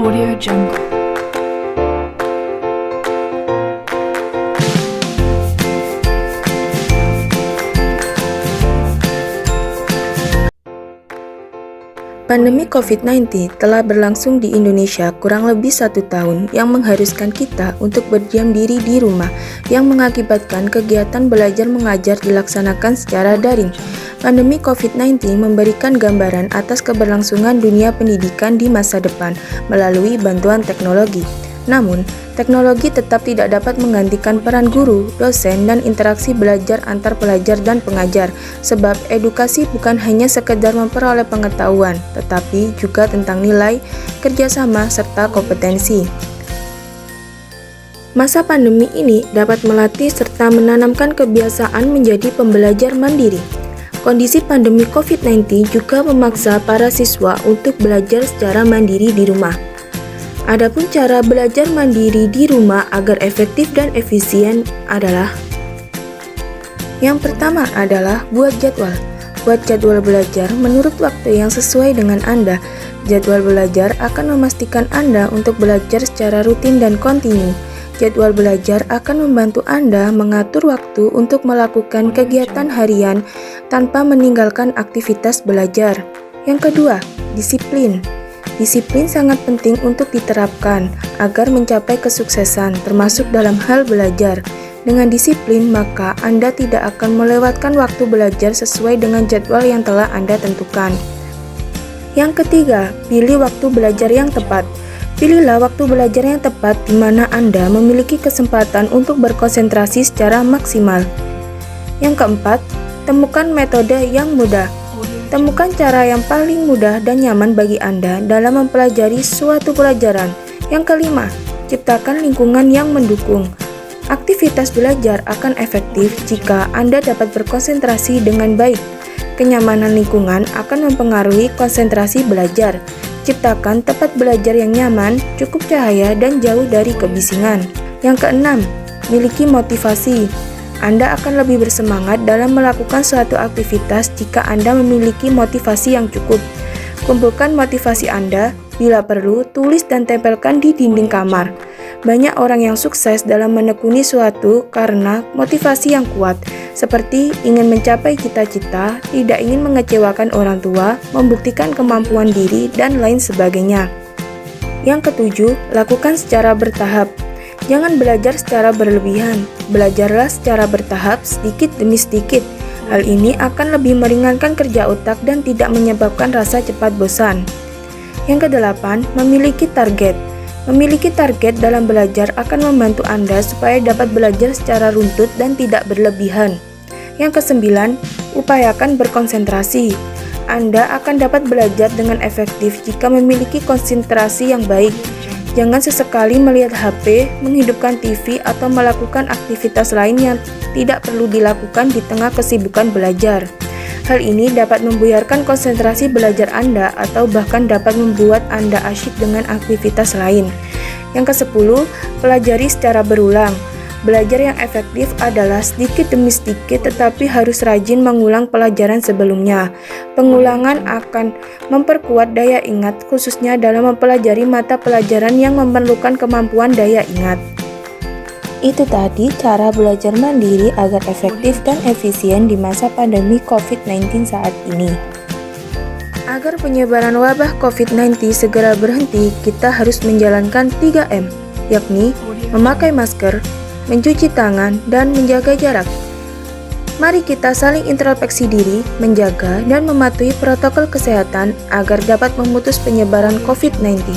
Audio Jungle. Pandemi COVID-19 telah berlangsung di Indonesia kurang lebih 1 tahun yang mengharuskan kita untuk berdiam diri di rumah yang mengakibatkan kegiatan belajar mengajar dilaksanakan secara daring. Pandemi COVID-19 memberikan gambaran atas keberlangsungan dunia pendidikan di masa depan melalui bantuan teknologi. Namun, teknologi tetap tidak dapat menggantikan peran guru, dosen, dan interaksi belajar antar pelajar dan pengajar, sebab edukasi bukan hanya sekedar memperoleh pengetahuan, tetapi juga tentang nilai, kerjasama, serta kompetensi. Masa pandemi ini dapat melatih serta menanamkan kebiasaan menjadi pembelajar mandiri. Kondisi pandemi COVID-19 juga memaksa para siswa untuk belajar secara mandiri di rumah. Adapun cara belajar mandiri di rumah agar efektif dan efisien adalah: yang pertama adalah buat jadwal. Buat jadwal belajar menurut waktu yang sesuai dengan Anda. Jadwal belajar akan memastikan Anda untuk belajar secara rutin dan kontinu. Jadwal belajar akan membantu Anda mengatur waktu untuk melakukan kegiatan harian tanpa meninggalkan aktivitas belajar. Yang kedua, disiplin. Disiplin sangat penting untuk diterapkan agar mencapai kesuksesan, termasuk dalam hal belajar. Dengan disiplin, maka Anda tidak akan melewatkan waktu belajar sesuai dengan jadwal yang telah Anda tentukan. Yang ketiga, pilih waktu belajar yang tepat. Pilihlah waktu belajar yang tepat di mana Anda memiliki kesempatan untuk berkonsentrasi secara maksimal. Yang keempat, temukan metode yang mudah. Temukan cara yang paling mudah dan nyaman bagi Anda dalam mempelajari suatu pelajaran. Yang kelima, ciptakan lingkungan yang mendukung. Aktivitas belajar akan efektif jika Anda dapat berkonsentrasi dengan baik. Kenyamanan lingkungan akan mempengaruhi konsentrasi belajar. Ciptakan tempat belajar yang nyaman, cukup cahaya, dan jauh dari kebisingan. Yang keenam, miliki motivasi. Anda akan lebih bersemangat dalam melakukan suatu aktivitas jika Anda memiliki motivasi yang cukup. Kumpulkan motivasi Anda, bila perlu, tulis dan tempelkan di dinding kamar. Banyak orang yang sukses dalam menekuni suatu karena motivasi yang kuat, seperti ingin mencapai cita-cita, tidak ingin mengecewakan orang tua, membuktikan kemampuan diri, dan lain sebagainya. Yang ketujuh, lakukan secara bertahap. Jangan belajar secara berlebihan, belajarlah secara bertahap sedikit demi sedikit. Hal ini akan lebih meringankan kerja otak dan tidak menyebabkan rasa cepat bosan. Yang kedelapan, memiliki target. Memiliki target dalam belajar akan membantu Anda supaya dapat belajar secara runtut dan tidak berlebihan. Yang kesembilan, upayakan berkonsentrasi. Anda akan dapat belajar dengan efektif jika memiliki konsentrasi yang baik. Jangan sesekali melihat HP, menghidupkan TV, atau melakukan aktivitas lain yang tidak perlu dilakukan di tengah kesibukan belajar. Hal ini dapat membuyarkan konsentrasi belajar Anda atau bahkan dapat membuat Anda asyik dengan aktivitas lain. Yang ke-10, pelajari secara berulang. Belajar yang efektif adalah sedikit demi sedikit tetapi harus rajin mengulang pelajaran sebelumnya. Pengulangan akan memperkuat daya ingat khususnya dalam mempelajari mata pelajaran yang memerlukan kemampuan daya ingat. Itu tadi cara belajar mandiri agar efektif dan efisien di masa pandemi COVID-19 saat ini. Agar penyebaran wabah COVID-19 segera berhenti, kita harus menjalankan 3M, yakni memakai masker, mencuci tangan, dan menjaga jarak. Mari kita saling introspeksi diri, menjaga dan mematuhi protokol kesehatan agar dapat memutus penyebaran COVID-19.